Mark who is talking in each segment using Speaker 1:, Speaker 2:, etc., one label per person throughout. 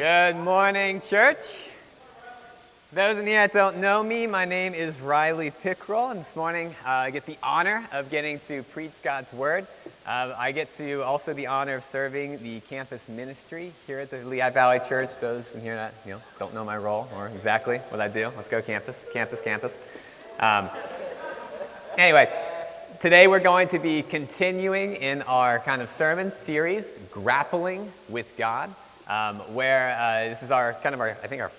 Speaker 1: Good morning, church. Those in here that don't know me, my name is Riley Pickrel, and this morning I get the honor of getting to preach God's Word. I get to also the honor of serving the campus ministry here at the Lehigh Valley Church. Those in here that don't know my role or exactly what I do, let's go campus. Anyway, today we're going to be continuing in our kind of sermon series, Grappling with God. Where this is our third or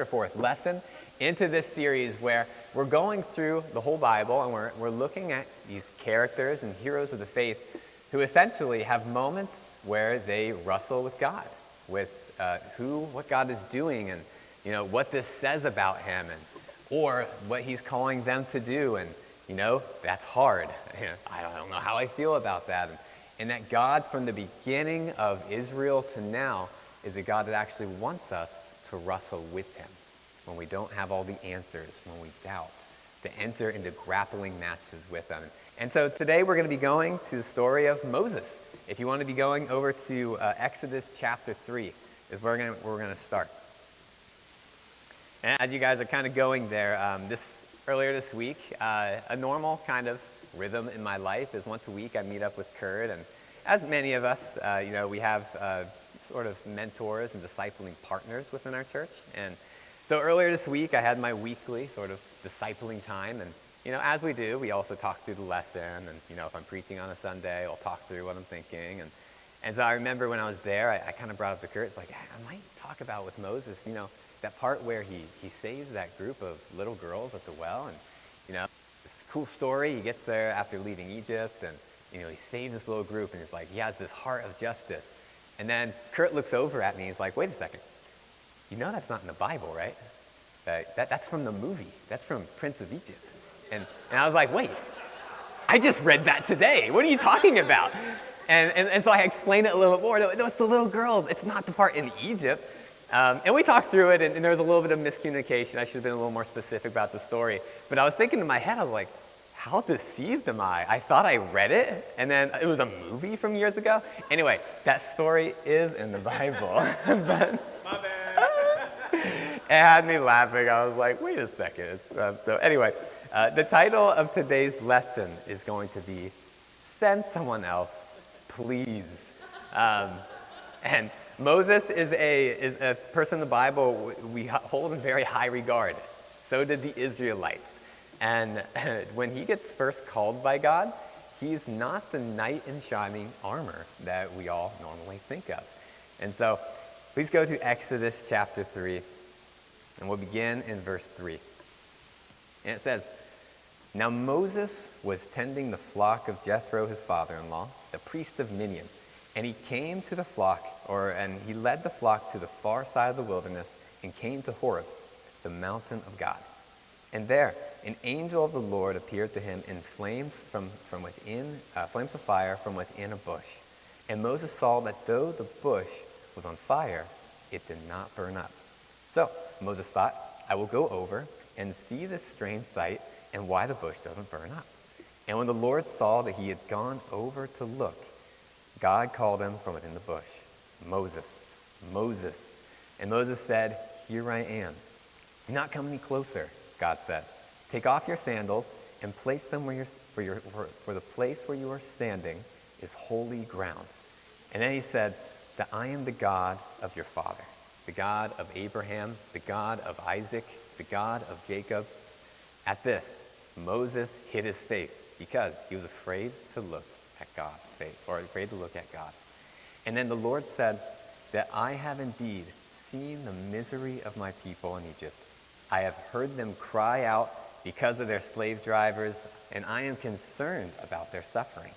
Speaker 1: fourth lesson into this series where we're going through the whole Bible and we're looking at these characters and heroes of the faith who essentially have moments where they wrestle with God, with what God is doing and what this says about him or what he's calling them to do, and that's hard. I don't know how I feel about that. And that God, from the beginning of Israel to now, is a God that actually wants us to wrestle with him when we don't have all the answers, when we doubt, to enter into grappling matches with him. And so today we're going to be going to the story of Moses. If you want to be going over to Exodus chapter 3 is where we're going to start. And as you guys are kind of going there, earlier this week, a normal kind of rhythm in my life is once a week I meet up with Kurt, and as many of us, we have sort of mentors and discipling partners within our church. And so earlier this week I had my weekly sort of discipling time, and as we do, we also talk through the lesson, and if I'm preaching on a Sunday, I'll talk through what I'm thinking. And so I remember when I was there, I kind of brought up to Kurt, it's like, I might talk about with Moses, that part where he saves that group of little girls at the well, and this cool story. He gets there after leaving Egypt, and he saves this little group, and he's like, he has this heart of justice. And then Kurt looks over at me, and he's like, wait a second, that's not in the Bible, right? That's from the movie. That's from Prince of Egypt. And I was like, wait, I just read that today. What are you talking about? And so I explained it a little bit more. No, it's the little girls. It's not the part in Egypt. And we talked through it, and there was a little bit of miscommunication. I should have been a little more specific about the story. But I was thinking in my head, I was like, how deceived am I? I thought I read it, and then it was a movie from years ago. Anyway, that story is in the Bible. But my bad. It had me laughing. I was like, wait a second. So anyway, the title of today's lesson is going to be, Send Someone Else, Please. And Moses is a person in the Bible we hold in very high regard. So did the Israelites. And when he gets first called by God, he's not the knight in shining armor that we all normally think of. And so please go to Exodus chapter 3, and we'll begin in verse 3. And it says, Now Moses was tending the flock of Jethro, his father-in-law, the priest of Midian. And he came to the flock, and he led the flock to the far side of the wilderness and came to Horeb, the mountain of God. And there, an angel of the Lord appeared to him in flames flames of fire from within a bush. And Moses saw that though the bush was on fire, it did not burn up. So Moses thought, I will go over and see this strange sight and why the bush doesn't burn up. And when the Lord saw that he had gone over to look, God called him from within the bush, Moses, Moses. And Moses said, Here I am. Do not come any closer, God said. Take off your sandals and place them for the place where you are standing is holy ground. And then he said, That I am the God of your father, the God of Abraham, the God of Isaac, the God of Jacob. At this, Moses hid his face because he was afraid to look at God's face, or afraid to look at God. And then the Lord said, That I have indeed seen the misery of my people in Egypt. I have heard them cry out because of their slave drivers, and I am concerned about their suffering.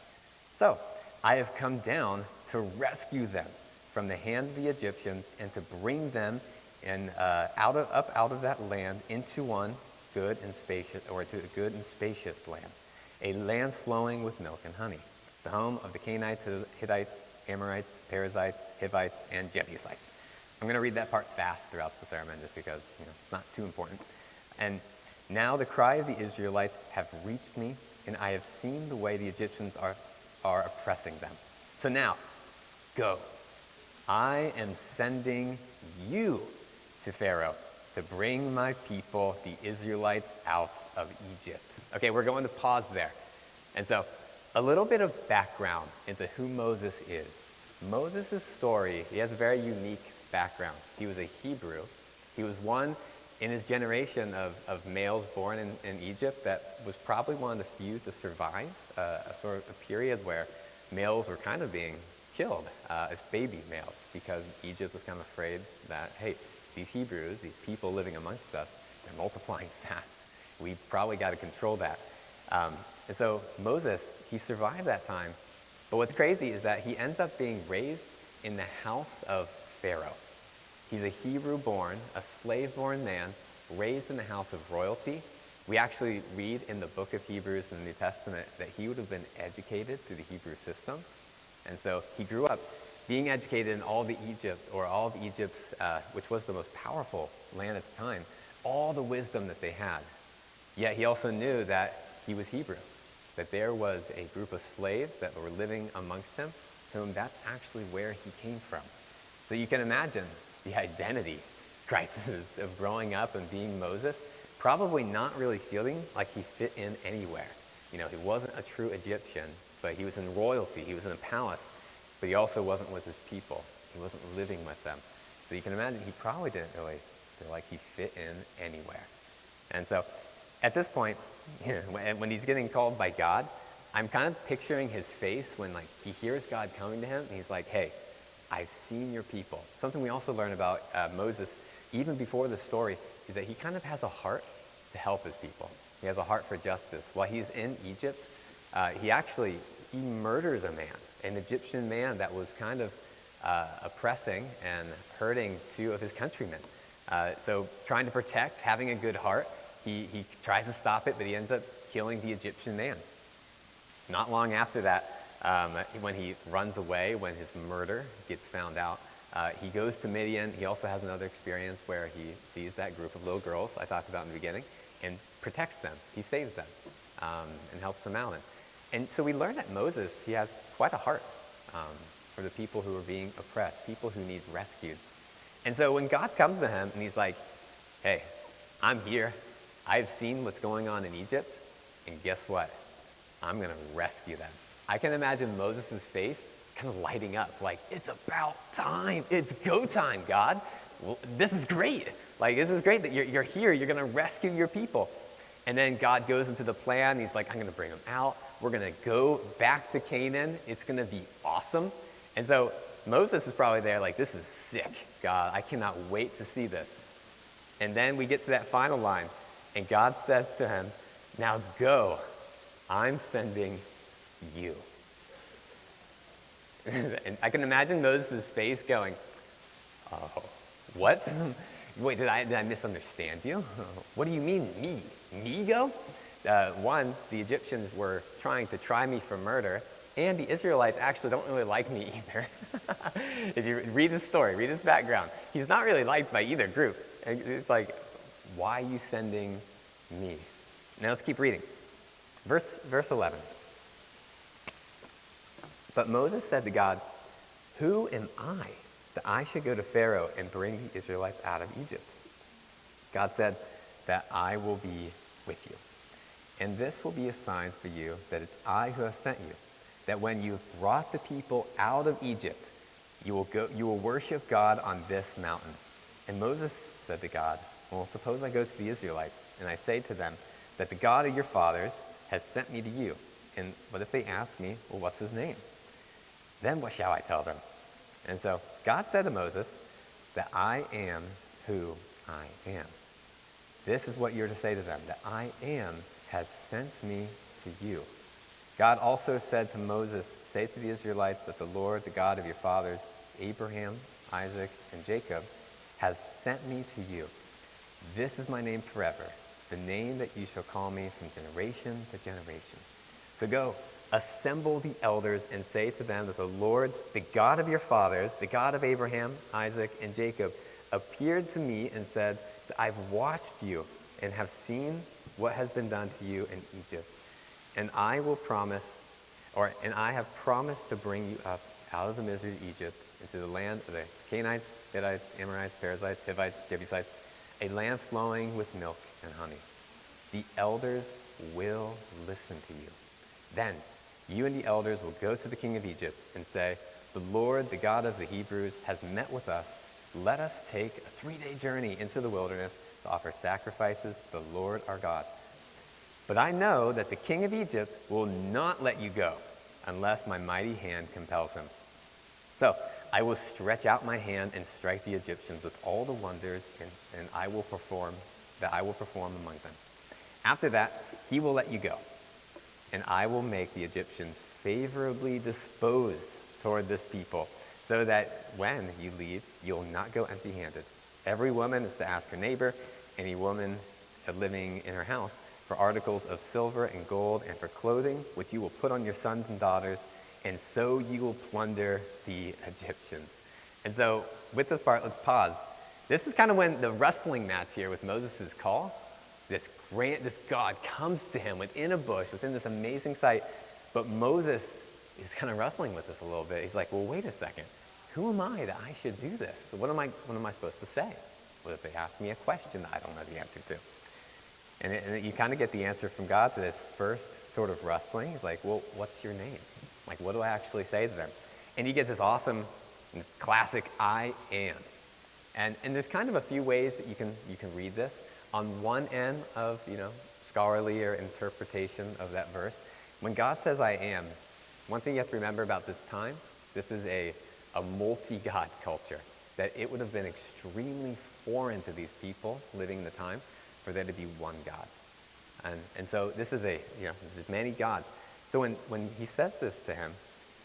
Speaker 1: So I have come down to rescue them from the hand of the Egyptians and to bring them out of that land into to a good and spacious land, a land flowing with milk and honey, the home of the Canaanites, Hittites, Amorites, Perizzites, Hivites, and Jebusites. I'm going to read that part fast throughout the sermon just because it's not too important. And now the cry of the Israelites have reached me, and I have seen the way the Egyptians are oppressing them. So now, go, I am sending you to Pharaoh to bring my people, the Israelites, out of Egypt. Okay, we're going to pause there. And so, a little bit of background into who Moses is. Moses' story, he has a very unique background. He was a Hebrew. He was one in his generation of males born in Egypt that was probably one of the few to survive a sort of a period where males were kind of being killed as baby males because Egypt was kind of afraid that, hey, these Hebrews, these people living amongst us, they're multiplying fast. We probably got to control that. And so Moses, he survived that time. But what's crazy is that he ends up being raised in the house of Pharaoh. He's a Hebrew-born, a slave-born man, raised in the house of royalty. We actually read in the book of Hebrews in the New Testament that he would have been educated through the Hebrew system. And so he grew up being educated in all of Egypt's, which was the most powerful land at the time, all the wisdom that they had. Yet he also knew that he was Hebrew, that there was a group of slaves that were living amongst him, whom that's actually where he came from. So you can imagine the identity crisis of growing up and being Moses, probably not really feeling like he fit in anywhere. You know, he wasn't a true Egyptian, but he was in royalty, he was in a palace, but he also wasn't with his people. He wasn't living with them. So you can imagine he probably didn't really feel like he fit in anywhere. And so at this point, you know, when he's getting called by God, I'm kind of picturing his face when like he hears God coming to him and he's like, hey, I've seen your people. Something we also learn about Moses, even before the story, is that he kind of has a heart to help his people. He has a heart for justice. While he's in Egypt, he murders a man, an Egyptian man that was kind of oppressing and hurting two of his countrymen. So trying to protect, having a good heart, he tries to stop it, but he ends up killing the Egyptian man. Not long after that, when he runs away, when his murder gets found out, he goes to Midian. He also has another experience where he sees that group of little girls I talked about in the beginning and protects them. He saves them and helps them out. And so we learn that Moses, he has quite a heart for the people who are being oppressed, people who need rescued. And so when God comes to him and he's like, hey, I'm here. I've seen what's going on in Egypt, and guess what? I'm going to rescue them. I can imagine Moses' face kind of lighting up, like, it's about time. It's go time, God. Well, this is great. Like, this is great that you're here. You're going to rescue your people. And then God goes into the plan. He's like, I'm going to bring them out. We're going to go back to Canaan. It's going to be awesome. And so Moses is probably there like, this is sick, God. I cannot wait to see this. And then we get to that final line, and God says to him, now go. I'm sending you. And I can imagine Moses' face going, oh, what? Wait, did I misunderstand you? What do you mean, me? Me go? One, the Egyptians were trying to try me for murder, and the Israelites actually don't really like me either. If you read his story, read his background, he's not really liked by either group. It's like, why are you sending me? Now let's keep reading. Verse 11. But Moses said to God, who am I that I should go to Pharaoh and bring the Israelites out of Egypt? God said that I will be with you. And this will be a sign for you that it's I who have sent you, that when you have brought the people out of Egypt, you will worship God on this mountain. And Moses said to God, well, suppose I go to the Israelites and I say to them that the God of your fathers has sent me to you. And what if they ask me, well, what's his name? Then what shall I tell them? And so God said to Moses that I am who I am. This is what you're to say to them, that I am has sent me to you. God also said to Moses, say to the Israelites that the Lord, the God of your fathers, Abraham, Isaac, and Jacob, has sent me to you. This is my name forever, the name that you shall call me from generation to generation. So go, assemble the elders and say to them that the Lord, the God of your fathers, the God of Abraham, Isaac, and Jacob, appeared to me and said that I've watched you and have seen what has been done to you in Egypt. And I have promised to bring you up out of the misery of Egypt into the land of the Canaanites, Hittites, Amorites, Perizzites, Hivites, Jebusites, a land flowing with milk and honey. The elders will listen to you. Then you and the elders will go to the king of Egypt and say, the Lord, the God of the Hebrews, has met with us. Let us take a 3-day journey into the wilderness to offer sacrifices to the Lord our God. But I know that the king of Egypt will not let you go unless my mighty hand compels him. So I will stretch out my hand and strike the Egyptians with all the wonders and I will perform among them. After that, he will let you go, and I will make the Egyptians favorably disposed toward this people, so that when you leave, you'll not go empty-handed. Every woman is to ask her neighbor, any woman living in her house, for articles of silver and gold and for clothing, which you will put on your sons and daughters, and so you will plunder the Egyptians. And so with this part, let's pause. This is kind of when the wrestling match here with Moses' call, this God comes to him within a bush, within this amazing sight, but Moses is kind of wrestling with this a little bit. He's like, well, wait a second. Who am I that I should do this? What am I supposed to say? What if they ask me a question that I don't know the answer to? And you kind of get the answer from God to this first sort of wrestling. He's like, well, what's your name? Like, what do I actually say to them? And he gets this awesome, this classic, I am. And there's kind of a few ways that you can read this. On one end of, scholarly or interpretation of that verse, when God says I am, one thing you have to remember about this time, this is a multi-God culture, that it would have been extremely foreign to these people living in the time for there to be one God. And so this is there's many gods. So when he says this to him,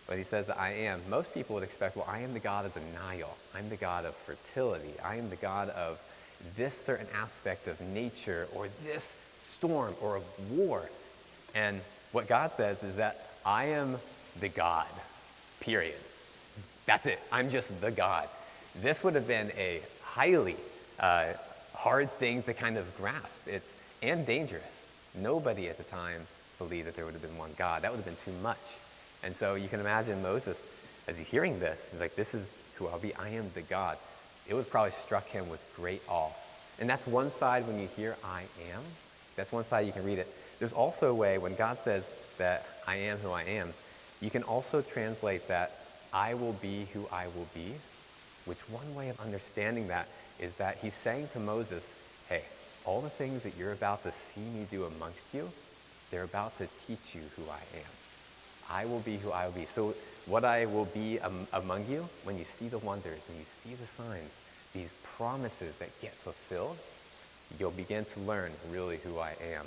Speaker 1: when he says that I am, most people would expect, well, I am the God of the Nile. I'm the God of fertility. I am the God of this certain aspect of nature or this storm or of war. And what God says is that I am the God, period. That's it. I'm just the God. This would have been a highly hard thing to kind of grasp. And dangerous. Nobody at the time believed that there would have been one God. That would have been too much. And so you can imagine Moses, as he's hearing this, he's like, this is who I'll be. I am the God. It would have probably struck him with great awe. And that's one side when you hear I am. That's one side you can read it. There's also a way when God says that I am who I am, you can also translate that I will be who I will be, which one way of understanding that is that he's saying to Moses, hey, all the things that you're about to see me do amongst you, they're about to teach you who I am. I will be who I will be. So what I will be among you, when you see the wonders, when you see the signs, these promises that get fulfilled, you'll begin to learn really who I am.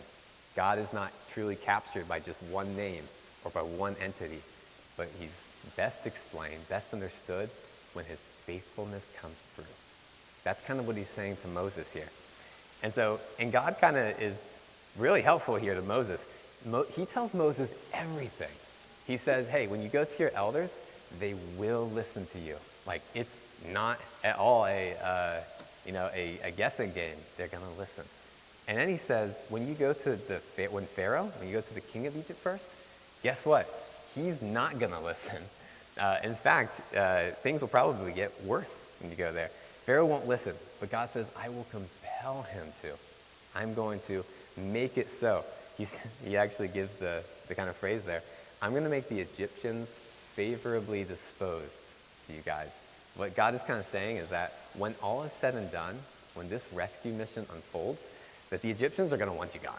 Speaker 1: God is not truly captured by just one name or by one entity, but he's best explained, best understood when his faithfulness comes through. That's kind of what he's saying to Moses here. And God kind of is really helpful here to Moses. He tells Moses everything. He says, hey, when you go to your elders, they will listen to you. Like, it's not at all a guessing game. They're going to listen. And then he says, when you go to when you go to the king of Egypt first, guess what? He's not going to listen. In fact, things will probably get worse when you go there. Pharaoh won't listen, but God says, I will compel him to. I'm going to make it so. He actually gives the kind of phrase there. I'm going to make the Egyptians favorably disposed to you guys. What God is kind of saying is that when all is said and done, when this rescue mission unfolds, that the Egyptians are going to want you gone.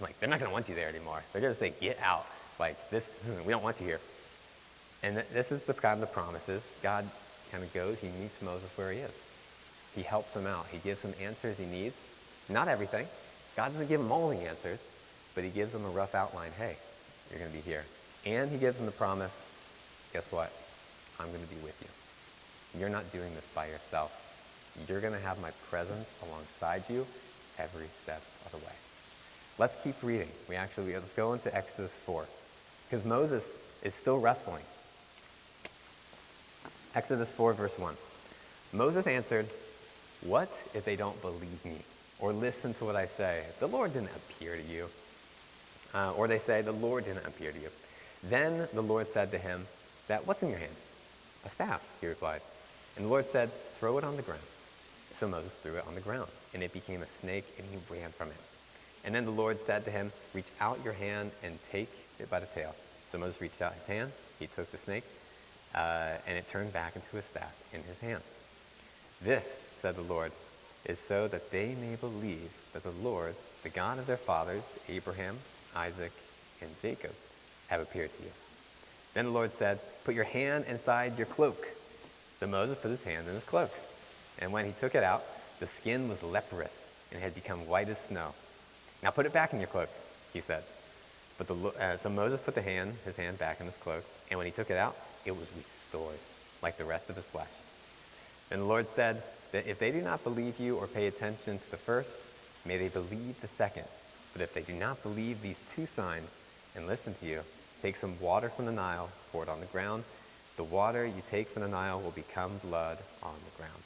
Speaker 1: Like, they're not going to want you there anymore. They're going to say, get out. Like, this, we don't want you here. And this is the kind of promises. God kind of goes, he meets Moses where he is. He helps him out. He gives him answers he needs. Not everything. God doesn't give him all the answers, but he gives him a rough outline. Hey, you're going to be here. And he gives him the promise, guess what? I'm going to be with you. You're not doing this by yourself. You're going to have my presence alongside you every step of the way. Let's keep reading. Let's go into Exodus 4, because Moses is still wrestling. Exodus 4, verse 1. Moses answered, what if they don't believe me or listen to what I say? The Lord didn't appear to you. Or they say, the Lord didn't appear to you. Then the Lord said to him, what's in your hand? "A staff," he replied. And the Lord said, "Throw it on the ground." So Moses threw it on the ground, and it became a snake, and he ran from it. And then the Lord said to him, "Reach out your hand and take it by the tail." So Moses reached out his hand, he took the snake, and it turned back into a staff in his hand. "This," said the Lord, "is so that they may believe that the Lord, the God of their fathers, Abraham, Isaac, and Jacob, have appeared to you." Then the Lord said, "Put your hand inside your cloak." So Moses put his hand in his cloak. And when he took it out, the skin was leprous and had become white as snow. "Now put it back in your cloak," he said. So Moses put his hand back in his cloak, and when he took it out, it was restored, like the rest of his flesh. Then the Lord said that if they do not believe you or pay attention to the first, may they believe the second. But if they do not believe these two signs and listen to you, take some water from the Nile, pour it on the ground. The water you take from the Nile will become blood on the ground.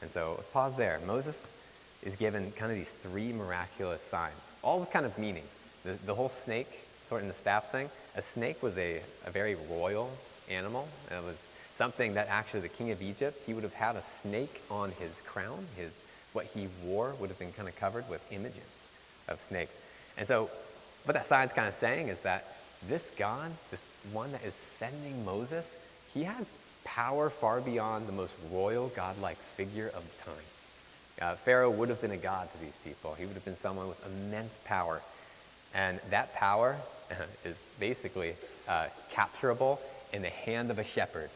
Speaker 1: And so let's pause there. Moses is given kind of these three miraculous signs, all with kind of meaning. The whole snake, sort of in the staff thing, a snake was a very royal animal. It was something that actually the king of Egypt, he would have had a snake on his crown. What he wore would have been kind of covered with images of snakes. And so what that sign's kind of saying is that this God, this one that is sending Moses, he has power far beyond the most royal, godlike figure of the time. Pharaoh would have been a god to these people. He would have been someone with immense power. And that power is basically capturable in the hand of a shepherd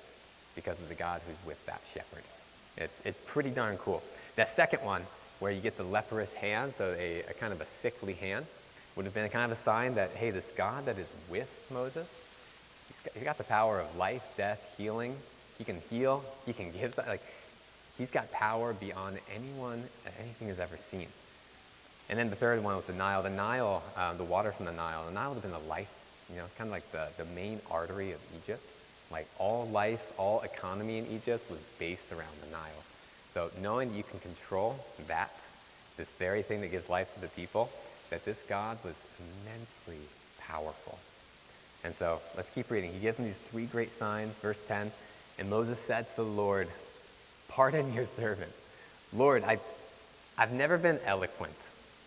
Speaker 1: because of the God who's with that shepherd. It's pretty darn cool. That second one, where you get the leprous hand, so a kind of a sickly hand, would have been a kind of a sign that, hey, this God that is with Moses, he's got the power of life, death, healing. He can heal. He can give. He's got power beyond anything has ever seen. And then the third one with the Nile. The water from the Nile. The Nile would have been the life, kind of like the main artery of Egypt. Like all life, all economy in Egypt was based around the Nile. So knowing you can control this very thing that gives life to the people, that this God was immensely powerful. And so let's keep reading. He gives them these three great signs. Verse 10, and Moses said to the Lord, "Pardon your servant. Lord, I've never been eloquent,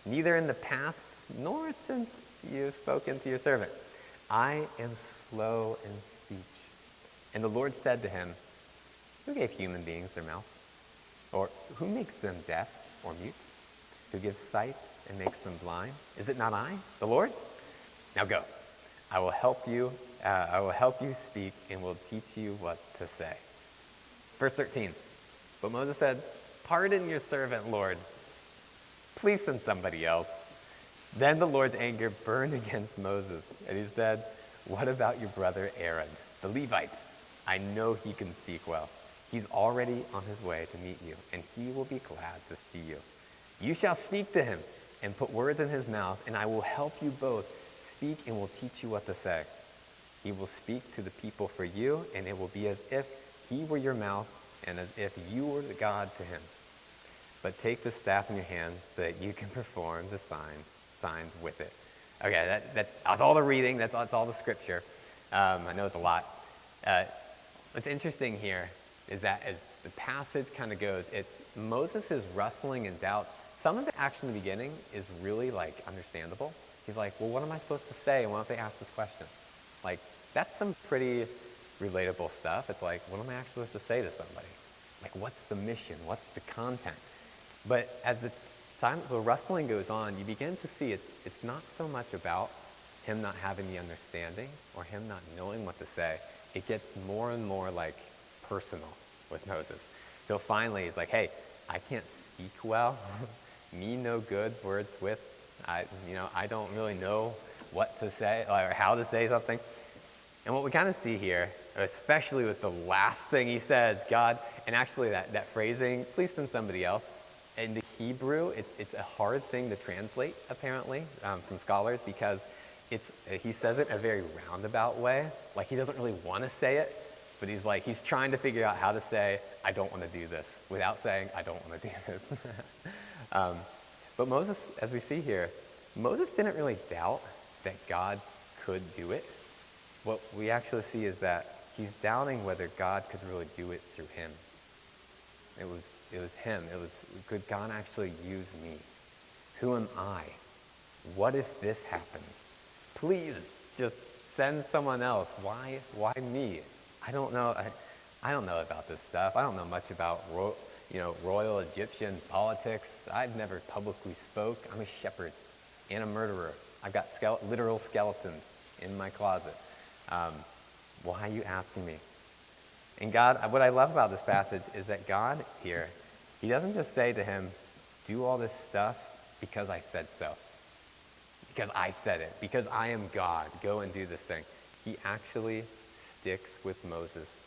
Speaker 1: neither in the past nor since you have spoken to your servant. I am slow in speech." And the Lord said to him, "Who gave human beings their mouths? Or who makes them deaf or mute? Who gives sight and makes them blind? Is it not I, the Lord? Now go. I will help you speak and will teach you what to say." Verse 13. But Moses said, "Pardon your servant, Lord. Please send somebody else." Then the Lord's anger burned against Moses, and he said, "What about your brother Aaron, the Levite? I know he can speak well. He's already on his way to meet you, and he will be glad to see you. You shall speak to him and put words in his mouth, and I will help you both speak and will teach you what to say. He will speak to the people for you, and it will be as if he were your mouth and as if you were the God to him. But take the staff in your hand so that you can perform the signs with it." Okay, that's all the reading. That's all the scripture. I know it's a lot. What's interesting here is that as the passage kind of goes, it's Moses is wrestling in doubts. Some of it actually in the beginning is really understandable. He's like, well, what am I supposed to say? And why don't they ask this question? That's some pretty relatable stuff. It's like, what am I actually supposed to say to somebody? What's the mission? What's the content? But as the wrestling goes on, you begin to see it's not so much about him not having the understanding or him not knowing what to say. It gets more and more personal with Moses. So finally, he's like, hey, I can't speak well. Me no good words with. I don't really know what to say or how to say something. And what we kind of see here, especially with the last thing he says, God, and actually that phrasing, please send somebody else. In the Hebrew, it's a hard thing to translate, apparently, from scholars, because he says it in a very roundabout way. He doesn't really want to say it, but he's trying to figure out how to say, I don't want to do this, without saying, I don't want to do this. But Moses, as we see here, Moses didn't really doubt that God could do it. What we actually see is that he's doubting whether God could really do it through him. It was him. It was, could God actually use me? Who am I? What if this happens? Please, just send someone else. Why me? I don't know. I don't know about this stuff. I don't know much about royal Egyptian politics. I've never publicly spoke. I'm a shepherd and a murderer. I've got literal skeletons in my closet. Why are you asking me? And God, what I love about this passage is that God here, he doesn't just say to him, do all this stuff because I said so. Because I said it. Because I am God. Go and do this thing. He actually sticks with Moses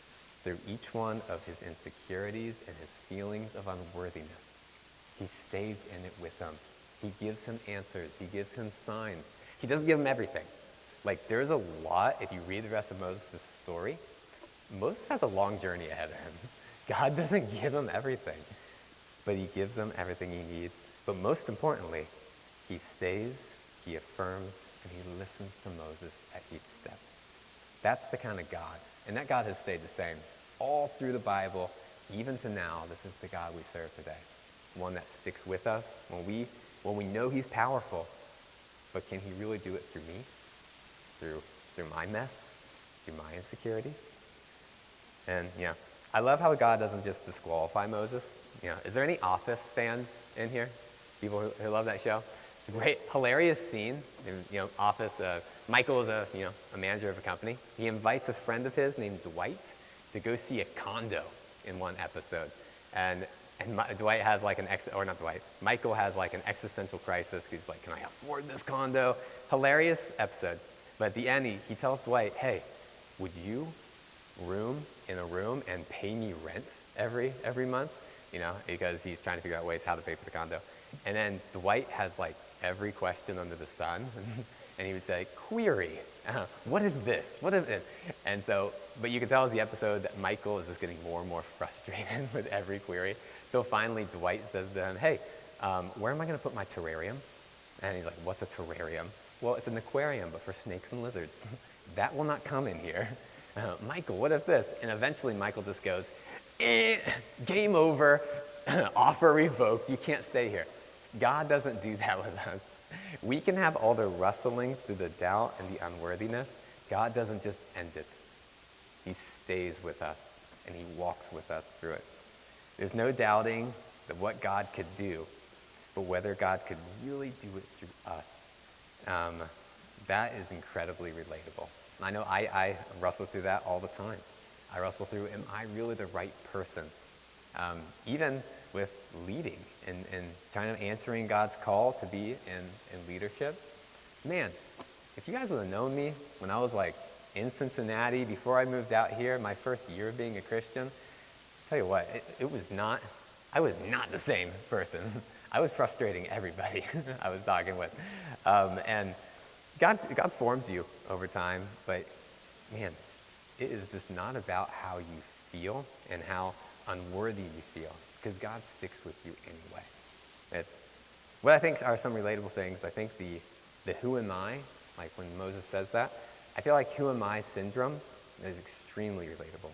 Speaker 1: through each one of his insecurities and his feelings of unworthiness. He stays in it with him. He gives him answers. He gives him signs. He doesn't give him everything. Like, there's a lot, if you read the rest of Moses' story, Moses has a long journey ahead of him. God doesn't give him everything, but he gives him everything he needs. But most importantly, he stays, he affirms, and he listens to Moses at each step. That's the kind of God. And that God has stayed the same all through the Bible, even to now. This is the God we serve today. One that sticks with us when we know he's powerful. But can he really do it through me? Through my mess? Through my insecurities? And I love how God doesn't just disqualify Moses. Is there any Office fans in here? People who love that show? It's a great, hilarious scene. Office, Michael is a manager of a company. He invites a friend of his named Dwight to go see a condo in one episode. And Dwight has like Michael has like an existential crisis. He's like, can I afford this condo? Hilarious episode. But at the end, he tells Dwight, hey, would you room in a room and pay me rent every month? Because he's trying to figure out ways how to pay for the condo. And then Dwight has like every question under the sun. And he would say, query, what is this? What is it? And so, but you can tell as the episode that Michael is just getting more and more frustrated with every query. So finally, Dwight says to him, hey, where am I going to put my terrarium? And he's like, what's a terrarium? Well, it's an aquarium, but for snakes and lizards. That will not come in here. Michael, what if this? And eventually Michael just goes, game over, offer revoked, you can't stay here. God doesn't do that with us. We can have all the rustlings through the doubt and the unworthiness. God doesn't just end it. He stays with us, and he walks with us through it. There's no doubting that what God could do, but whether God could really do it through us. That is incredibly relatable. I know I wrestle through that all the time. I wrestle through, am I really the right person? Even with leading and kind of answering God's call to be in leadership. Man, if you guys would have known me when I was like in Cincinnati, before I moved out here, my first year of being a Christian, I'll tell you what, I was not the same person. I was frustrating everybody I was talking with. And God forms you over time, but man, it is just not about how you feel and how unworthy you feel, because God sticks with you anyway. It's what I think are some relatable things. I think the who am I, like when Moses says that, I feel like who am I syndrome is extremely relatable.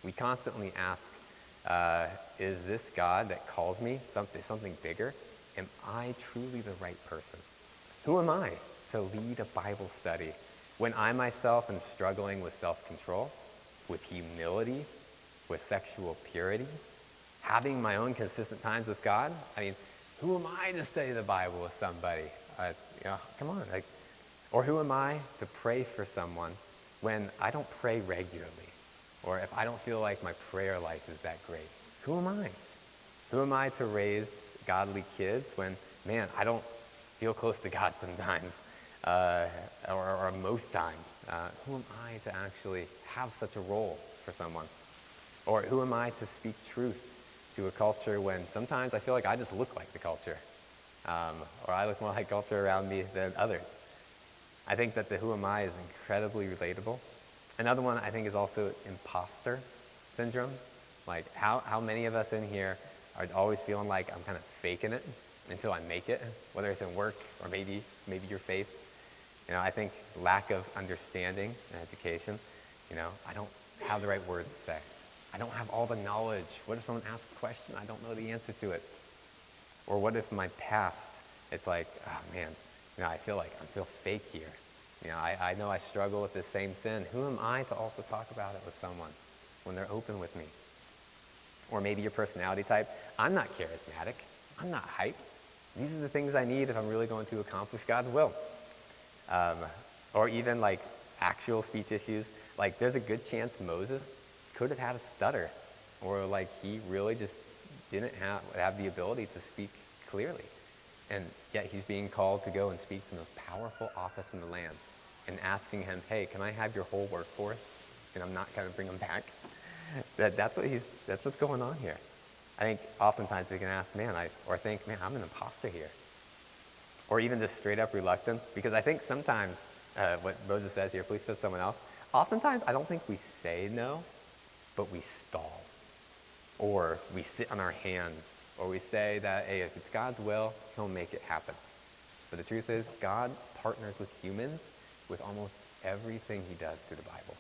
Speaker 1: We constantly ask, is this God that calls me something bigger? Am I truly the right person? Who am I to lead a Bible study when I myself am struggling with self-control, with humility, with sexual purity, having my own consistent times with God? I mean, who am I to study the Bible with somebody? Come on. Or who am I to pray for someone when I don't pray regularly? Or if I don't feel like my prayer life is that great? Who am I? Who am I to raise godly kids when, man, I don't feel close to God sometimes, or most times? Who am I to actually have such a role for someone? Or who am I to speak truth to a culture when sometimes I feel like I just look like the culture, or I look more like culture around me than others? I think that the who am I is incredibly relatable. Another one I think is also imposter syndrome. Like how many of us in here are always feeling like I'm kind of faking it until I make it, whether it's in work or maybe your faith. I think lack of understanding and education. have the right words to say. I don't have all the knowledge. What if someone asks a question, I don't know the answer to it? Or what if my past, it's like, oh man, I feel fake here. I know I struggle with this same sin. Who am I to also talk about it with someone when they're open with me? Or maybe your personality type, I'm not charismatic. I'm not hype. These are the things I need if I'm really going to accomplish God's will. Or even like actual speech issues. Like there's a good chance Moses could have had a stutter, or like he really just didn't have the ability to speak clearly. And yet he's being called to go and speak to the most powerful office in the land, and asking him, hey, can I have your whole workforce? And I'm not going to bring them back. That's what's going on here. I think oftentimes we can ask, think, I'm an imposter here. Or even just straight up reluctance, because I think sometimes, what Moses says here, please says someone else, oftentimes I don't think we say no, but we stall. Or we sit on our hands, or we say that, hey, if it's God's will, he'll make it happen. But the truth is, God partners with humans with almost everything he does through the Bible.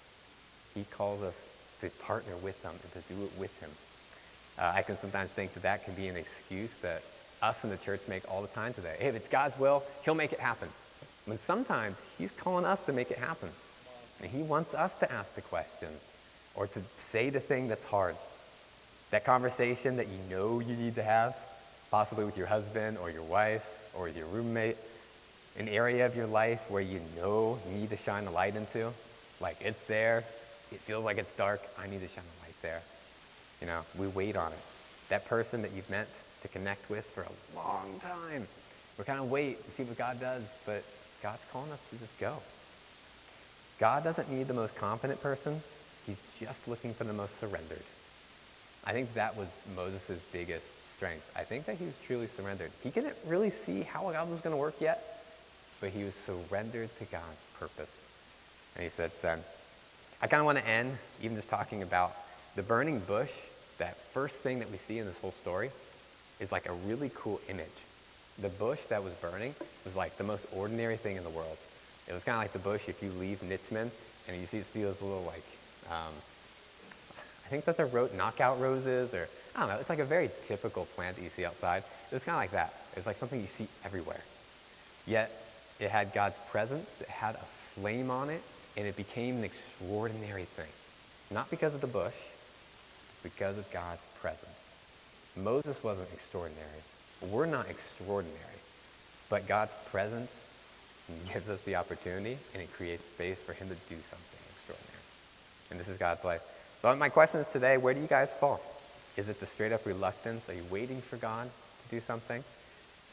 Speaker 1: He calls us to partner with them and to do it with him. I can sometimes think that can be an excuse that us in the church make all the time today. Hey, if it's God's will, he'll make it happen. When sometimes he's calling us to make it happen. And he wants us to ask the questions or to say the thing that's hard. That conversation that you need to have, possibly with your husband or your wife or with your roommate, an area of your life where you need to shine a light into. Like it's there, it feels like it's dark, I need to shine a light there. We wait on it. That person that you've meant to connect with for a long time, we kind of wait to see what God does, but God's calling us to just go. God doesn't need the most confident person, he's just looking for the most surrendered. I think that was Moses' biggest strength. I think that he was truly surrendered. He couldn't really see how God was going to work yet, but he was surrendered to God's purpose. And he said, son, I kind of want to end even just talking about the burning bush. That first thing that we see in this whole story is like a really cool image. The bush that was burning was like the most ordinary thing in the world. It was kind of like the bush if you leave Nichman and you see those little like, I think that they're knockout roses, or I don't know, it's like a very typical plant that you see outside. It was kind of like that. It was like something you see everywhere. Yet it had God's presence, it had a flame on it, and it became an extraordinary thing. Not because of the bush, but because of God's presence. Moses wasn't extraordinary. We're not extraordinary. But God's presence gives us the opportunity, and it creates space for him to do something extraordinary. And this is God's life. But my question is today, where do you guys fall? Is it the straight up reluctance? Are you waiting for God to do something?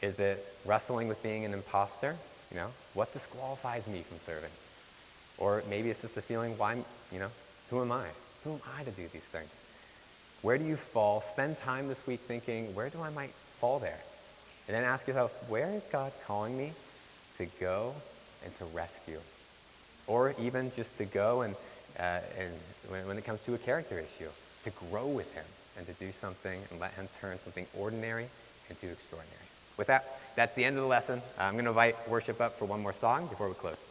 Speaker 1: Is it wrestling with being an imposter? What disqualifies me from serving? Or maybe it's just a feeling, who am I? Who am I to do these things? Where do you fall? Spend time this week thinking, where do I might fall there? And then ask yourself, where is God calling me to go and to rescue? Or even just to go and when it comes to a character issue, to grow with him and to do something and let him turn something ordinary into extraordinary. With that, that's the end of the lesson. I'm going to invite worship up for one more song before we close.